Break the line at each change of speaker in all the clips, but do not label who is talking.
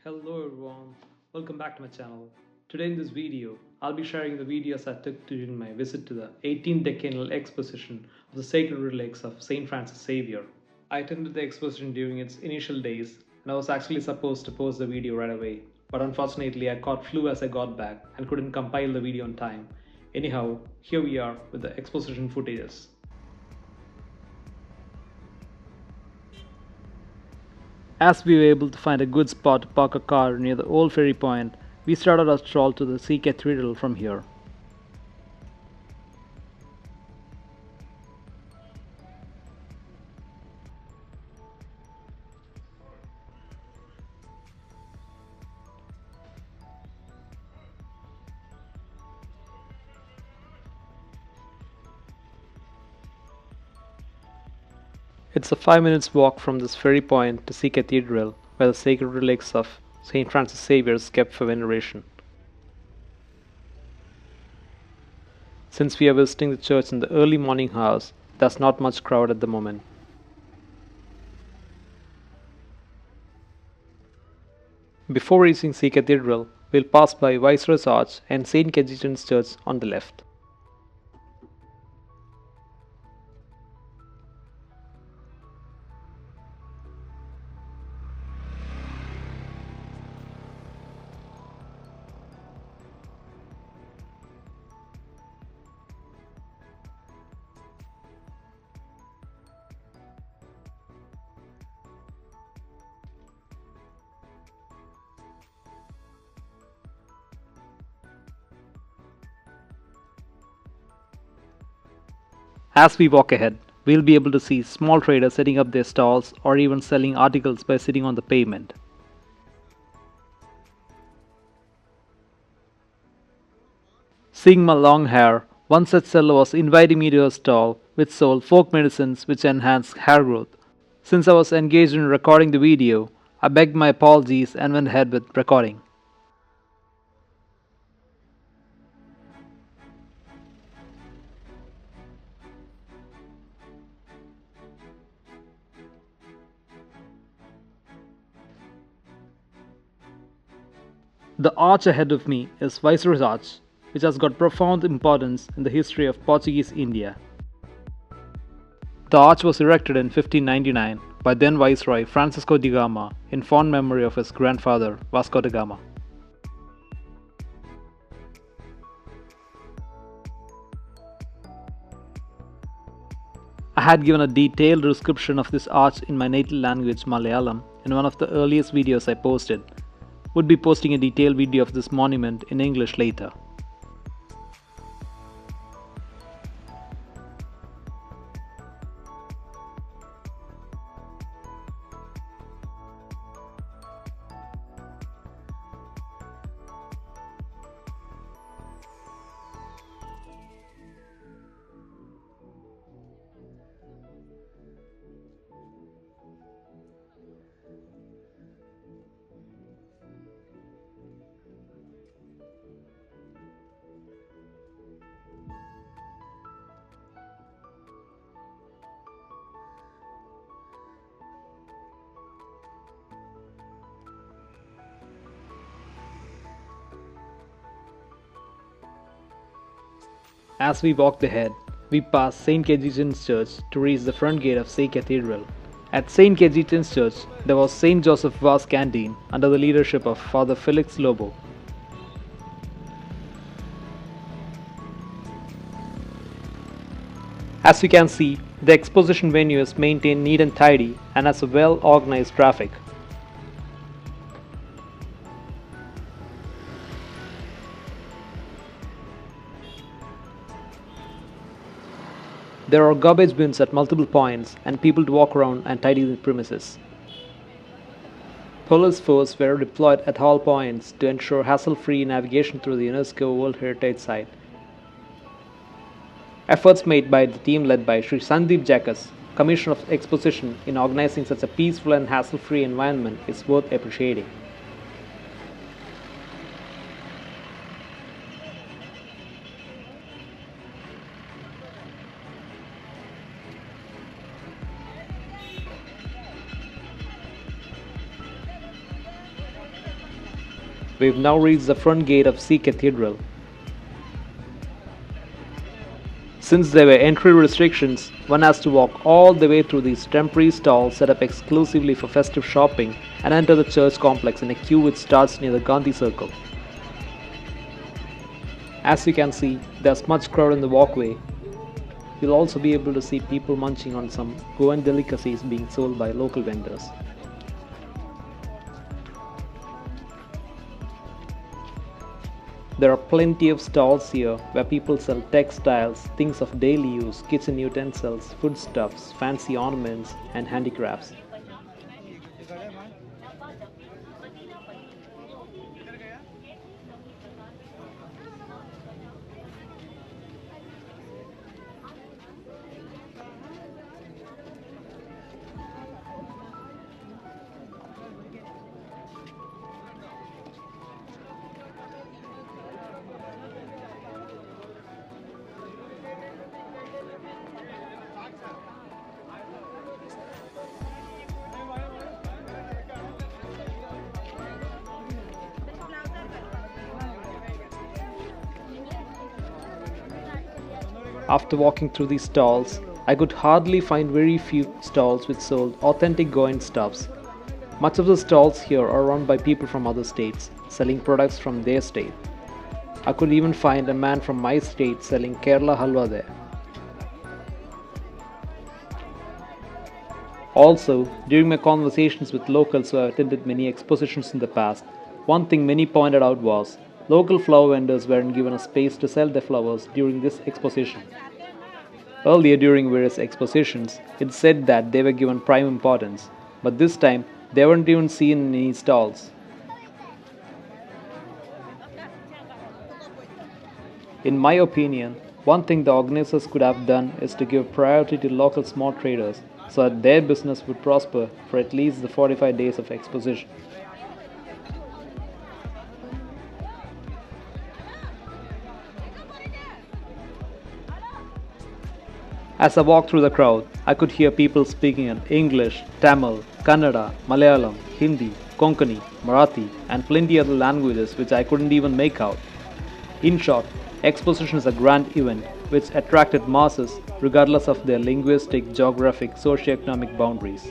Hello everyone, welcome back to my channel. Today in this video, I'll be sharing the videos I took during my visit to the 18th Decennial Exposition of the Sacred Relics of St. Francis Xavier. I attended the exposition during its initial days and I was actually supposed to post the video right away, but unfortunately I caught flu as I got back and couldn't compile the video on time. Anyhow, here we are with the exposition footages. As we were able to find a good spot to park a car near the old ferry point, we started our stroll to the sea cathedral from here. It's a 5 minutes walk from this ferry point to Sea Cathedral, where the sacred relics of St. Francis Xavier is kept for veneration. Since we are visiting the church in the early morning hours, there's not much crowd at the moment. Before reaching Sea Cathedral, we'll pass by Viceroy's Arch and St. Cajetan's Church on the left. As we walk ahead, we'll be able to see small traders setting up their stalls or even selling articles by sitting on the pavement. Seeing my long hair, one such seller was inviting me to a stall which sold folk medicines which enhance hair growth. Since I was engaged in recording the video, I begged my apologies and went ahead with recording. The arch ahead of me is Viceroy's Arch, which has got profound importance in the history of Portuguese India. The arch was erected in 1599 by then Viceroy Francisco de Gama in fond memory of his grandfather Vasco da Gama. I had given a detailed description of this arch in my native language Malayalam in one of the earliest videos I posted. Would be posting a detailed video of this monument in English later. As we walked ahead, we passed St. Cajetan's Church to reach the front gate of St. Cathedral. At St. Cajetan's Church, there was St. Joseph Vase Canteen under the leadership of Father Felix Lobo. As you can see, the exposition venue is maintained neat and tidy and has a well-organized traffic. There are garbage bins at multiple points and people to walk around and tidy the premises. Police force were deployed at all points to ensure hassle-free navigation through the UNESCO World Heritage Site. Efforts made by the team led by Sri Sandeep Jackas, Commissioner of Exposition, in organizing such a peaceful and hassle-free environment is worth appreciating. We've now reached the front gate of Sea Cathedral. Since there were entry restrictions, one has to walk all the way through these temporary stalls set up exclusively for festive shopping and enter the church complex in a queue which starts near the Gandhi Circle. As you can see, there's much crowd in the walkway. You'll also be able to see people munching on some Goan delicacies being sold by local vendors. There are plenty of stalls here where people sell textiles, things of daily use, kitchen utensils, foodstuffs, fancy ornaments, and handicrafts. After walking through these stalls, I could hardly find very few stalls which sold authentic Goan stuffs. Much of the stalls here are run by people from other states, selling products from their state. I could even find a man from my state selling Kerala halwa there. Also, during my conversations with locals who have attended many expositions in the past, one thing many pointed out was local flower vendors weren't given a space to sell their flowers during this exposition. Earlier during various expositions, it said that they were given prime importance, but this time they weren't even seen in any stalls. In my opinion, one thing the organizers could have done is to give priority to local small traders so that their business would prosper for at least the 45 days of exposition. As I walked through the crowd, I could hear people speaking in English, Tamil, Kannada, Malayalam, Hindi, Konkani, Marathi, and plenty other languages which I couldn't even make out. In short, exposition is a grand event which attracted masses regardless of their linguistic, geographic, socio-economic boundaries.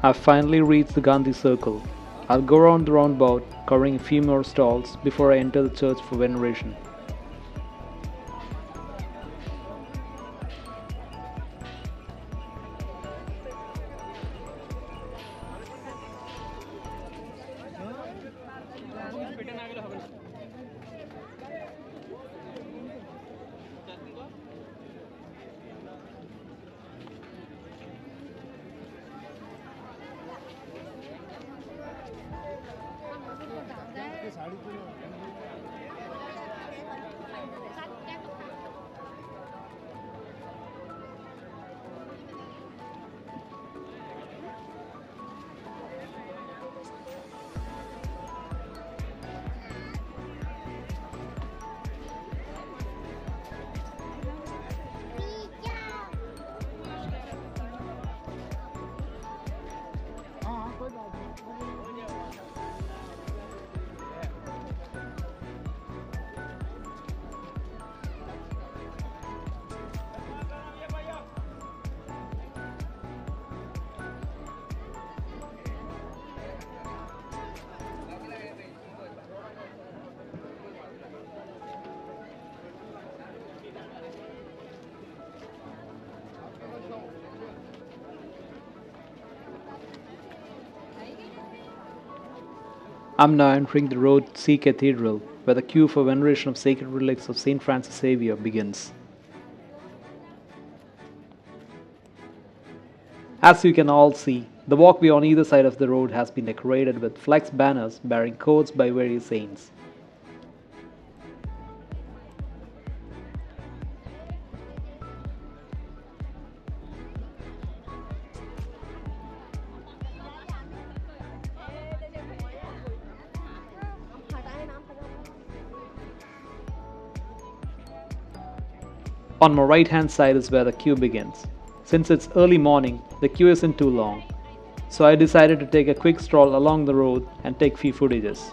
I've finally reached the Gandhi Circle. I'll go around the roundabout, covering a few more stalls before I enter the church for veneration. I'm now entering the road C Cathedral, where the queue for veneration of Sacred Relics of St. Francis Xavier begins. As you can all see, the walkway on either side of the road has been decorated with flex banners bearing quotes by various saints. On my right hand side is where the queue begins. Since it's early morning, the queue isn't too long, so I decided to take a quick stroll along the road and take few footages.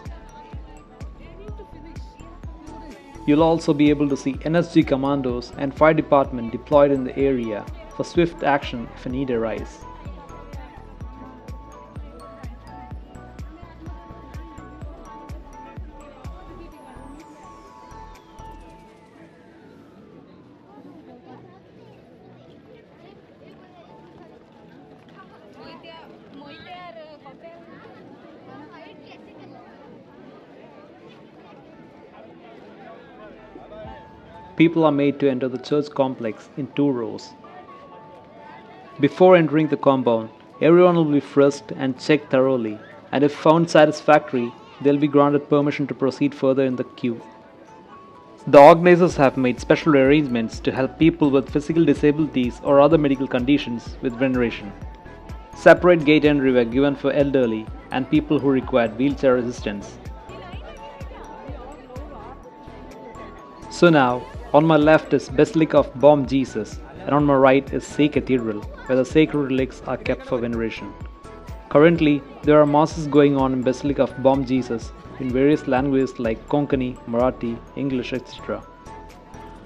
You'll also be able to see NSG commandos and fire department deployed in the area for swift action if a need arises. People are made to enter the church complex in 2 rows. Before entering the compound, everyone will be frisked and checked thoroughly, and if found satisfactory, they'll be granted permission to proceed further in the queue. The organizers have made special arrangements to help people with physical disabilities or other medical conditions with veneration. Separate gate entry were given for elderly and people who required wheelchair assistance. So now, on my left is Basilica of Jesus, and on my right is St. Cathedral, where the sacred relics are kept for veneration. Currently, there are masses going on in Basilica of Jesus in various languages like Konkani, Marathi, English, etc.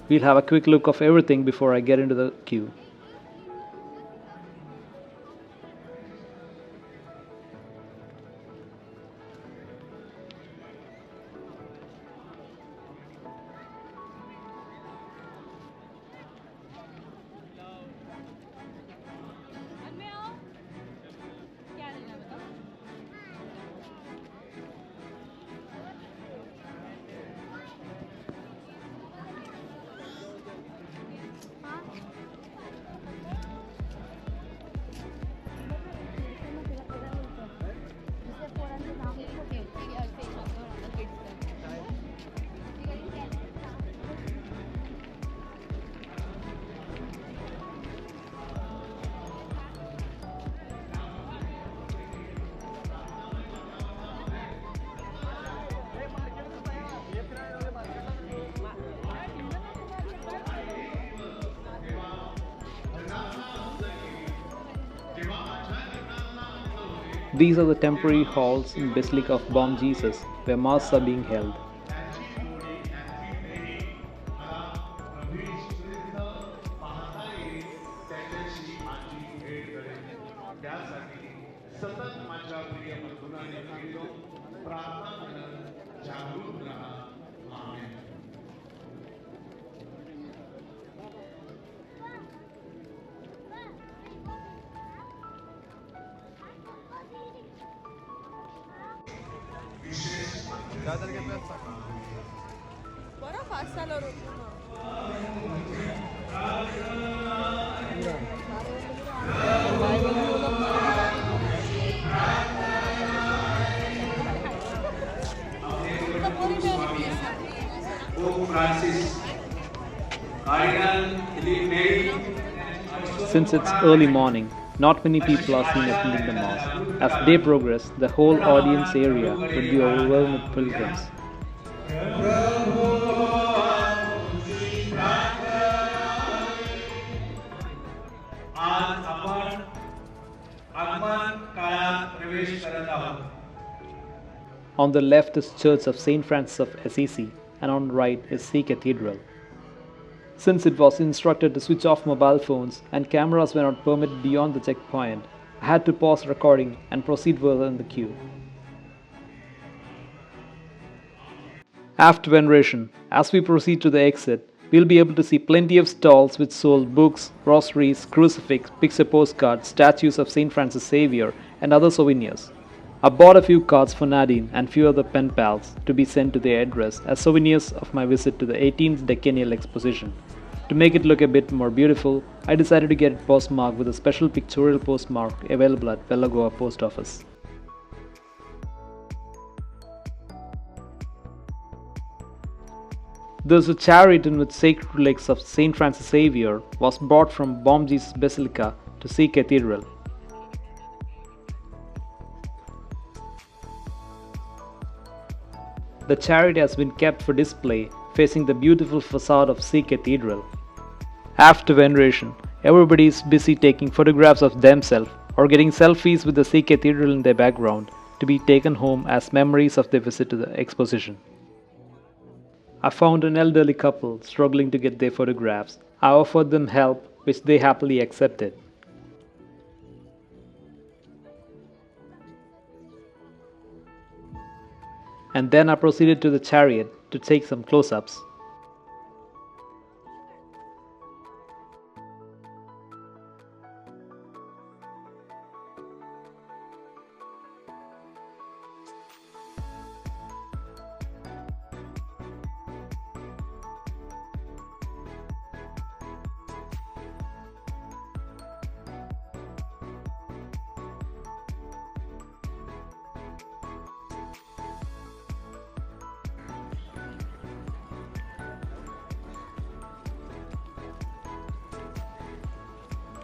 We'll have a quick look of everything before I get into the queue. These are the temporary halls in Basilica of Jesus where Mass are being held. Since it's early morning, not many people are seen attending the Mass. As day progresses, the whole audience area would be overwhelmed with pilgrims. On the left is Church of St. Francis of Assisi, and on the right is St. Cathedral. Since it was instructed to switch off mobile phones and cameras were not permitted beyond the checkpoint, I had to pause recording and proceed further in the queue. After veneration, as we proceed to the exit, we'll be able to see plenty of stalls which sold books, rosaries, crucifix, picture postcards, statues of St. Francis Xavier, and other souvenirs. I bought a few cards for Nadine and few other pen pals to be sent to their address as souvenirs of my visit to the 18th Decennial Exposition. To make it look a bit more beautiful, I decided to get it postmarked with a special pictorial postmark available at Old Goa post office. There's a chariot in which Sacred Relics of St. Francis Xavier was brought from Jesus Basilica to St. Cathedral. The chariot has been kept for display facing the beautiful facade of St. Cathedral. After veneration, everybody is busy taking photographs of themselves or getting selfies with the St. Cathedral in their background to be taken home as memories of their visit to the exposition. I found an elderly couple struggling to get their photographs. I offered them help, which they happily accepted. And then I proceeded to the chariot to take some close-ups.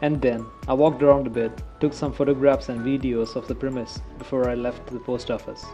And then I walked around a bit, took some photographs and videos of the premise before I left the post office.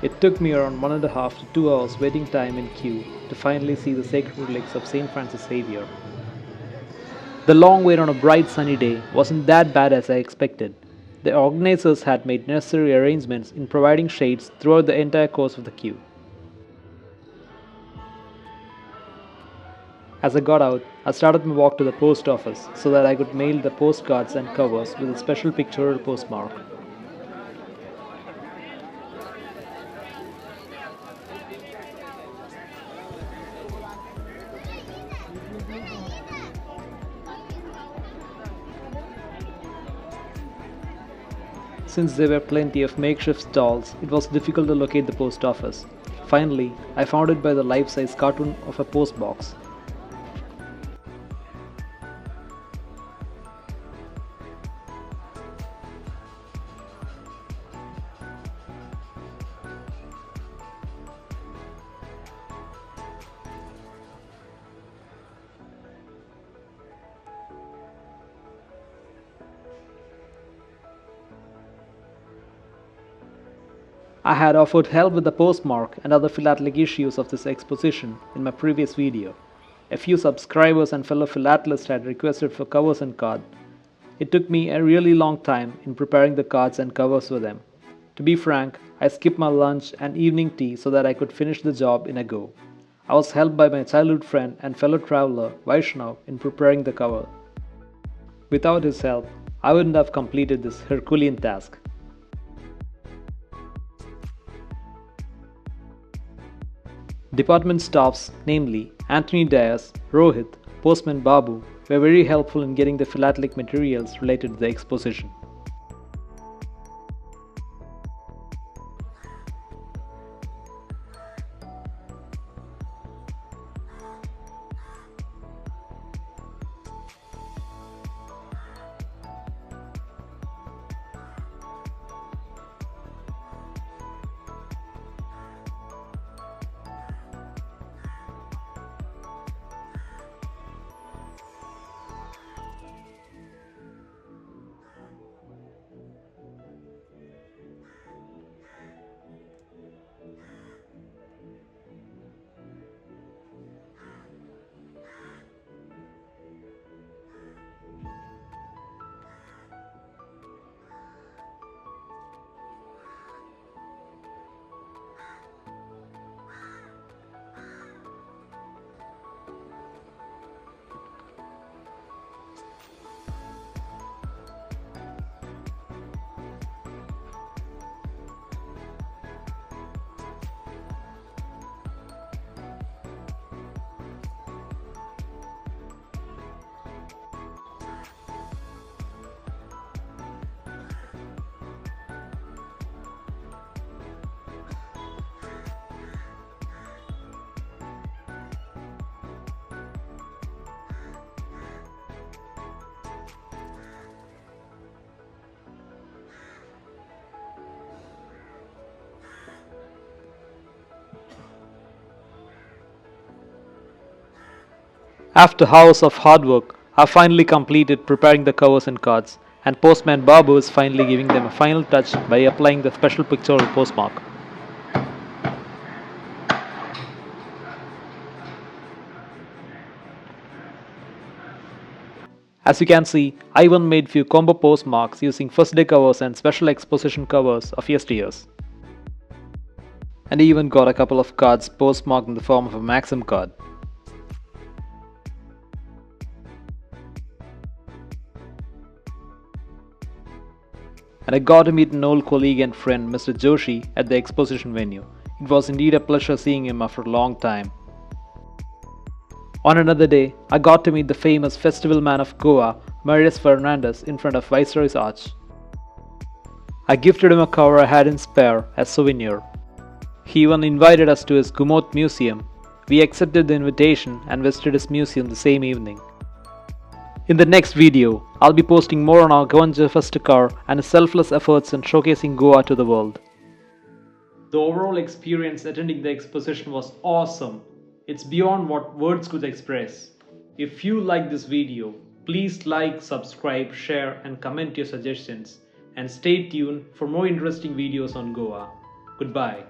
It took me around 1.5 to 2 hours waiting time in queue to finally see the Sacred Relics of St. Francis Xavier. The long wait on a bright sunny day wasn't that bad as I expected. The organizers had made necessary arrangements in providing shades throughout the entire course of the queue. As I got out, I started my walk to the post office so that I could mail the postcards and covers with a special pictorial postmark. Since there were plenty of makeshift stalls, it was difficult to locate the post office. Finally, I found it by the life-size cartoon of a post box. I had offered help with the postmark and other philatelic issues of this exposition in my previous video. A few subscribers and fellow philatelists had requested for covers and cards. It took me a really long time in preparing the cards and covers for them. To be frank, I skipped my lunch and evening tea so that I could finish the job in a go. I was helped by my childhood friend and fellow traveler Vaishnav in preparing the cover. Without his help, I wouldn't have completed this Herculean task. Department staffs, namely Anthony Dias, Rohit, Postman Babu, were very helpful in getting the philatelic materials related to the exposition. After hours of hard work, I finally completed preparing the covers and cards, and postman Babu is finally giving them a final touch by applying the special pictorial postmark. As you can see, I even made few combo postmarks using first day covers and special exposition covers of yesteryears. And I even got a couple of cards postmarked in the form of a Maxim card. And I got to meet an old colleague and friend, Mr. Joshi, at the exposition venue. It was indeed a pleasure seeing him after a long time. On another day, I got to meet the famous festival man of Goa, Marius Fernandez, in front of Viceroy's Arch. I gifted him a cover I had in spare as souvenir. He even invited us to his Gumot museum. We accepted the invitation and visited his museum the same evening. In the next video, I'll be posting more on our Gavanja Festikar and his selfless efforts in showcasing Goa to the world. The overall experience attending the exposition was awesome. It's beyond what words could express. If you like this video, please like, subscribe, share and comment your suggestions. And stay tuned for more interesting videos on Goa. Goodbye.